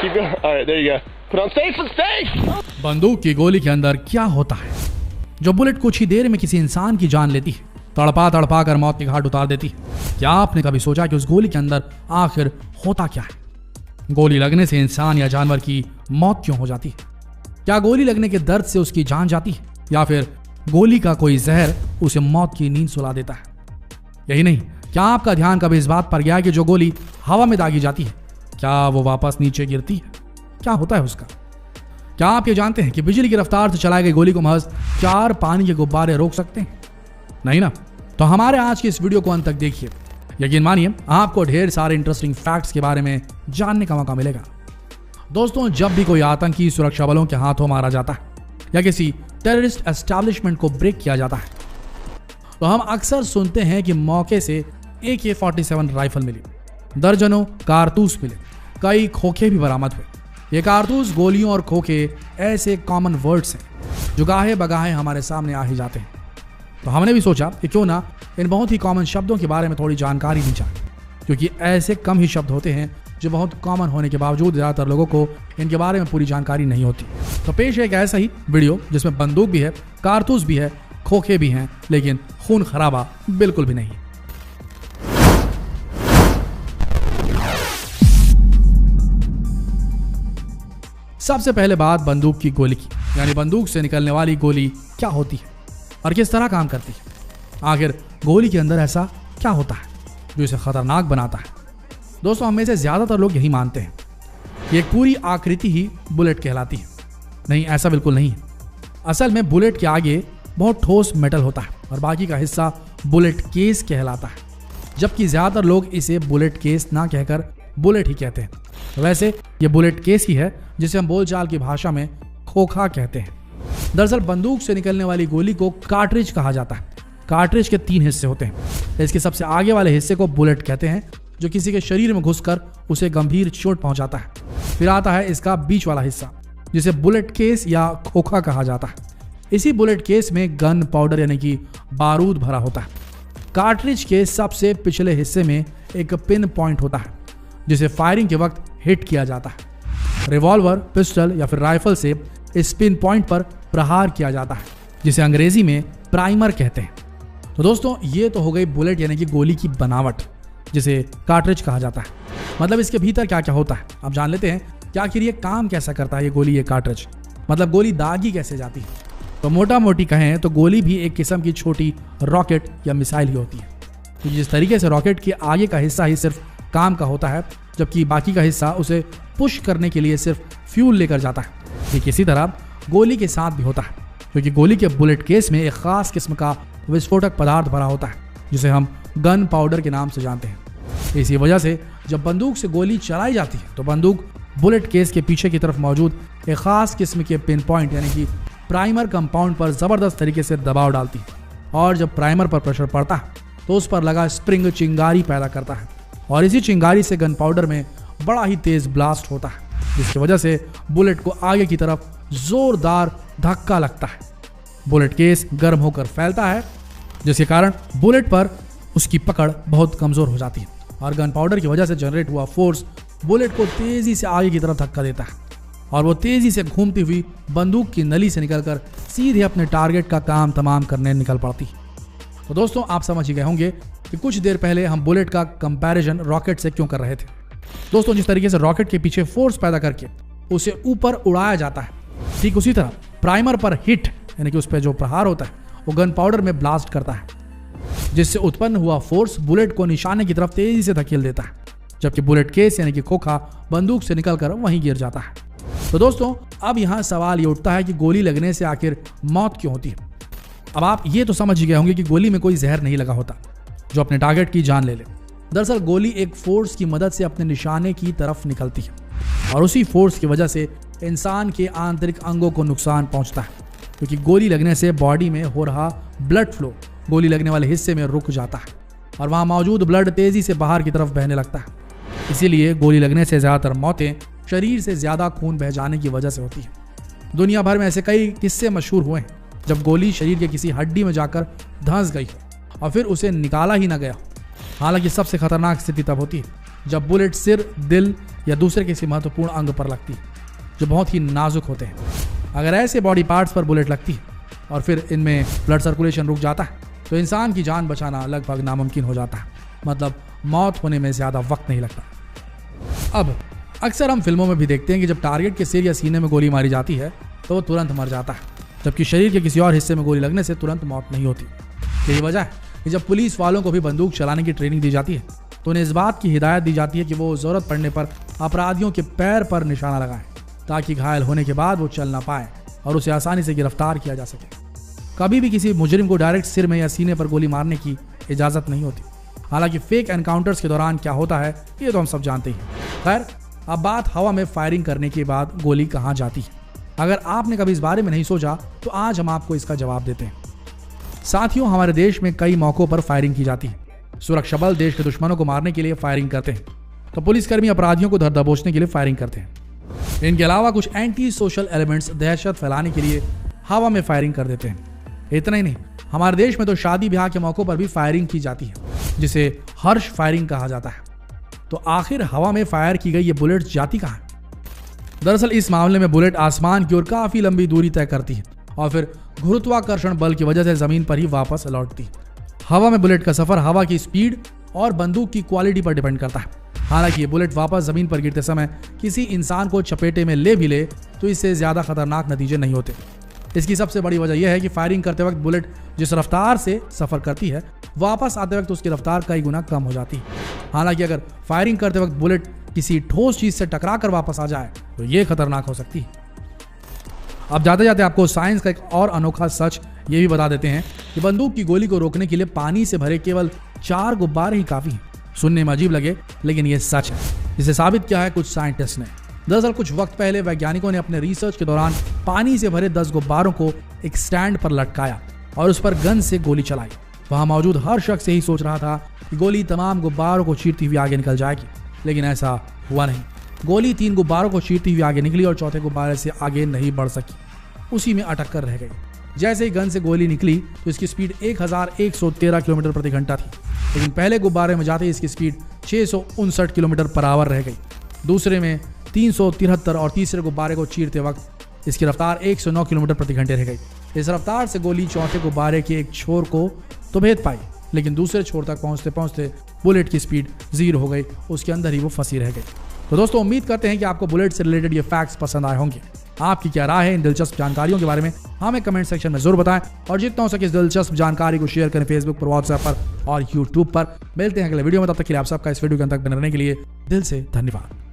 Keep going. All right, there you go. Put on safe and safe. बंदूक की गोली के अंदर क्या होता है जो बुलेट कुछ ही देर में किसी इंसान की जान लेती है, तड़पा तड़पा कर मौत के घाट उतार देती है? क्या आपने कभी सोचा कि उस गोली के अंदर आखिर होता क्या है? गोली लगने से इंसान या जानवर की मौत क्यों हो जाती है? क्या गोली लगने के दर्द से उसकी जान जाती है, या फिर गोली का कोई जहर उसे मौत की नींद सुला देता है? यही नहीं, क्या आपका ध्यान कभी इस बात पर गया कि जो गोली हवा में दागी जाती है, क्या वो वापस नीचे गिरती है? क्या होता है उसका? क्या आप ये जानते हैं कि बिजली की रफ्तार से चलाई गई गोली को महज 4 पानी के गुब्बारे रोक सकते हैं? नहीं ना? तो हमारे आज की इस वीडियो को अंत तक देखिए। यकीन मानिए, आपको ढेर सारे इंटरेस्टिंग फैक्ट्स के बारे में जानने का मौका मिलेगा। दोस्तों, जब भी कोई आतंकी सुरक्षा बलों के हाथों मारा जाता है या किसी टेररिस्ट एस्टैब्लिशमेंट को ब्रेक किया जाता है, तो हम अक्सर सुनते हैं कि मौके से AK-47 राइफल मिली, दर्जनों कारतूस मिले, कई खोखे भी बरामद हुए। ये कारतूस, गोलियों और खोखे ऐसे कॉमन वर्ड्स हैं जो गाहे बगाहे हमारे सामने आ ही जाते हैं। तो हमने भी सोचा कि क्यों ना इन बहुत ही कॉमन शब्दों के बारे में थोड़ी जानकारी दी जाए, क्योंकि ऐसे कम ही शब्द होते हैं जो बहुत कॉमन होने के बावजूद ज़्यादातर लोगों को इनके बारे में पूरी जानकारी नहीं होती। तो पेश है एक ऐसा ही वीडियो जिसमें बंदूक भी है, कारतूस भी है, खोखे भी हैं, लेकिन खून खराबा बिल्कुल भी नहीं। सबसे पहले बात बंदूक की गोली की, यानी बंदूक से निकलने वाली गोली क्या होती है और किस तरह काम करती है? आखिर गोली के अंदर ऐसा क्या होता है जो इसे खतरनाक बनाता है? दोस्तों, हम में से ज्यादातर लोग यही मानते हैं कि एक पूरी आकृति ही बुलेट कहलाती है। नहीं, ऐसा बिल्कुल नहीं है। असल में बुलेट के आगे बहुत ठोस मेटल होता है और बाकी का हिस्सा बुलेट केस कहलाता है, जबकि ज्यादातर लोग इसे बुलेट केस ना कहकर बुलेट ही कहते हैं। वैसे ये बुलेट केस ही है जिसे हम बोलचाल की भाषा में खोखा कहते हैं। दरअसल बंदूक से निकलने वाली गोली को कार्ट्रिज कहा जाता है। कार्ट्रिज के 3 हिस्से होते हैं। इसके सबसे आगे वाले हिस्से को बुलेट कहते हैं, जो किसी के शरीर में घुसकर उसे गंभीर चोट पहुंचाता है। फिर आता है इसका बीच वाला हिस्सा, जिसे बुलेट केस या खोखा कहा जाता है। इसी बुलेट केस में गन पाउडर यानी कि बारूद भरा होता है। कार्ट्रिज के सबसे पिछले हिस्से में एक पिन पॉइंट होता है, जिसे फायरिंग के वक्त हिट किया जाता है। रिवॉल्वर, पिस्टल या फिर राइफल से इस पिन पॉइंट पर प्रहार किया जाता है, जिसे अंग्रेजी में प्राइमर कहते हैं। तो दोस्तों, ये तो हो गई बुलेट यानी कि गोली की बनावट, जिसे कार्ट्रिज कहा जाता है। मतलब इसके भीतर क्या क्या होता है अब जान लेते हैं कि आखिर ये काम कैसा करता है, ये गोली, ये कार्ट्रिज। मतलब गोली दागी कैसे जाती है? तो मोटा मोटी कहें तो गोली भी एक किस्म की छोटी रॉकेट या मिसाइल ही होती है। तो जिस तरीके से रॉकेट के आगे का हिस्सा ही सिर्फ काम का होता है, जबकि बाकी का हिस्सा उसे पुश करने के लिए सिर्फ फ्यूल लेकर जाता है, ठीक इसी तरह गोली के साथ भी होता है, क्योंकि गोली के बुलेट केस में एक खास किस्म का विस्फोटक पदार्थ भरा होता है, जिसे हम गन पाउडर के नाम से जानते हैं। इसी वजह से जब बंदूक से गोली चलाई जाती है तो बंदूक बुलेट केस के पीछे की तरफ मौजूद एक खास किस्म के पिन पॉइंट यानी कि प्राइमर कंपाउंड पर जबरदस्त तरीके से दबाव डालती है, और जब प्राइमर पर प्रेशर पड़ता है तो उस पर लगा स्प्रिंग चिंगारी पैदा करता है, और इसी चिंगारी से गन पाउडर में बड़ा ही तेज ब्लास्ट होता है, जिसकी वजह से बुलेट को आगे की तरफ जोरदार धक्का लगता है। बुलेट केस गर्म होकर फैलता है, जिसके कारण बुलेट पर उसकी पकड़ बहुत कमजोर हो जाती है, और गन पाउडर की वजह से जनरेट हुआ फोर्स बुलेट को तेजी से आगे की तरफ धक्का देता है, और वो तेजी से घूमती हुई बंदूक की नली से निकलकर सीधे अपने टारगेट का काम तमाम करने निकल पड़ती है। तो दोस्तों, आप समझ ही गए होंगे कि कुछ देर पहले हम बुलेट का कंपैरिजन रॉकेट से क्यों कर रहे थे। दोस्तों, जिस तरीके से रॉकेट के पीछे फोर्स पैदा करके उसे ऊपर उड़ाया जाता है, ठीक उसी तरह प्राइमर पर हिट यानी कि उस पर जो प्रहार होता है वो गन पाउडर में ब्लास्ट करता है, जिससे उत्पन्न हुआ फोर्स बुलेट को निशाने की तरफ तेजी से धकेल देता है, जबकि बुलेट केस यानी कि खोखा बंदूक से निकलकर वहीं गिर जाता है। तो दोस्तों, अब यहाँ सवाल ये उठता है कि गोली लगने से आखिर मौत क्यों होती है? अब आप ये तो समझ ही गए होंगे कि गोली में कोई जहर नहीं लगा होता जो अपने टारगेट की जान ले ले। दरअसल गोली एक फोर्स की मदद से अपने निशाने की तरफ निकलती है, और उसी फोर्स की वजह से इंसान के आंतरिक अंगों को नुकसान पहुंचता है, क्योंकि गोली लगने से बॉडी में हो रहा ब्लड फ्लो गोली लगने वाले हिस्से में रुक जाता है, और वहां मौजूद ब्लड तेजी से बाहर की तरफ बहने लगता है। इसीलिए गोली लगने से ज्यादातर मौतें शरीर से ज्यादा खून बह जाने की वजह से होती है। दुनिया भर में ऐसे कई किस्से मशहूर हुए हैं जब गोली शरीर के किसी हड्डी में जाकर धंस गई और फिर उसे निकाला ही ना गया। हालांकि सबसे खतरनाक स्थिति तब होती है जब बुलेट सिर, दिल या दूसरे किसी महत्वपूर्ण अंग पर लगती है जो बहुत ही नाजुक होते हैं। अगर ऐसे बॉडी पार्ट्स पर बुलेट लगती है और फिर इनमें ब्लड सर्कुलेशन रुक जाता है तो इंसान की जान बचाना लगभग नामुमकिन हो जाता है, मतलब मौत होने में ज़्यादा वक्त नहीं लगता। अब अक्सर हम फिल्मों में भी देखते हैं कि जब टारगेट के सिर या सीने में गोली मारी जाती है तो वो तुरंत मर जाता है, जबकि शरीर के किसी और हिस्से में गोली लगने से तुरंत मौत नहीं होती। यही वजह है कि जब पुलिस वालों को भी बंदूक चलाने की ट्रेनिंग दी जाती है तो उन्हें इस बात की हिदायत दी जाती है कि वो ज़रूरत पड़ने पर अपराधियों के पैर पर निशाना लगाएं, ताकि घायल होने के बाद वो चल ना पाए और उसे आसानी से गिरफ्तार किया जा सके। कभी भी किसी मुजरिम को डायरेक्ट सिर में या सीने पर गोली मारने की इजाज़त नहीं होती। हालांकि फेक एनकाउंटर्स के दौरान क्या होता है ये तो हम सब जानते हैं। खैर, अब बात हवा में फायरिंग करने के बाद गोली कहाँ जाती है। अगर आपने कभी इस बारे में नहीं सोचा तो आज हम आपको इसका जवाब देते हैं। साथियों, हमारे देश में कई मौकों पर फायरिंग की जाती है। सुरक्षा बल देश के दुश्मनों को मारने के लिए फायरिंग करते हैं तो पुलिसकर्मी अपराधियों को धर दबोचने के लिए फायरिंग करते हैं। इनके अलावा कुछ एंटी सोशल एलिमेंट्स दहशत फैलाने के लिए हवा में फायरिंग कर देते हैं। इतना ही नहीं, हमारे देश में तो शादी ब्याह के मौकों पर भी फायरिंग की जाती है, जिसे हर्ष फायरिंग कहा जाता है। तो आखिर हवा में फायर की गई ये बुलेट जाती कहाँ है? दरअसल इस मामले में बुलेट आसमान की ओर काफी लंबी दूरी तय करती है और फिर गुरुत्वाकर्षण बल की वजह से जमीन पर ही वापस लौटती है। हवा में बुलेट का सफर हवा की स्पीड और बंदूक की क्वालिटी पर डिपेंड करता है। हालांकि ये बुलेट वापस जमीन पर गिरते समय किसी इंसान को चपेटे में ले भी ले तो इससे ज्यादा खतरनाक नतीजे नहीं होते। इसकी सबसे बड़ी वजह यह है कि फायरिंग करते वक्त बुलेट जिस रफ्तार से सफर करती है वापस आते वक्त उसकी रफ्तार कई गुना कम हो जाती है। हालांकि अगर फायरिंग करते वक्त बुलेट किसी ठोस चीज से टकरा कर वापस आ जाए तो ये खतरनाक हो सकती है। अब जाते जाते आपको साइंस का एक और अनोखा सच ये भी बता देते हैं कि बंदूक की गोली को रोकने के लिए पानी से भरे केवल 4 गुब्बारे ही काफी हैं। सुनने में अजीब लगे लेकिन ये सच है। इसे साबित किया है कुछ साइंटिस्ट ने। दरअसल कुछ वक्त पहले वैज्ञानिकों ने अपने रिसर्च के दौरान पानी से भरे 10 गुब्बारों को एक स्टैंड पर लटकाया और उस पर गन से गोली चलाई। वहां मौजूद हर शख्स यही सोच रहा था कि गोली तमाम गुब्बारों को चीरती हुई आगे निकल जाएगी, लेकिन ऐसा हुआ नहीं। गोली 3 गुब्बारों को चीरती हुई आगे निकली और चौथे गुब्बारे से आगे नहीं बढ़ सकी, उसी में अटक कर रह गई। जैसे ही गन से गोली निकली तो इसकी स्पीड 1113 किलोमीटर प्रति घंटा थी, लेकिन पहले गुब्बारे में जाते ही इसकी स्पीड 659 किलोमीटर पर आवर रह गई। दूसरे में 373 और तीसरे गुब्बारे को चीरते वक्त इसकी रफ्तार 109 किलोमीटर प्रति घंटे रह गई। इस रफ्तार से गोली चौथे गुब्बारे के एक छोर को तो भेद पाई, लेकिन दूसरे छोर तक पहुंचते पहुंचते बुलेट की स्पीड 0 हो गई, उसके अंदर ही वो फंसी रह गई। तो दोस्तों, उम्मीद करते हैं कि आपको बुलेट से रिलेटेड ये फैक्ट्स पसंद आए होंगे। आपकी क्या राय है इन दिलचस्प जानकारियों के बारे में हमें कमेंट सेक्शन में जरूर बताएं और जितना हो सके इस दिलचस्प जानकारी को शेयर करें फेसबुक पर, व्हाट्सएप पर और यूट्यूब पर। मिलते हैं अगले वीडियो में, तब तक के लिए आप सबका इस वीडियो के अंत तक बने रहने के लिए दिल से धन्यवाद।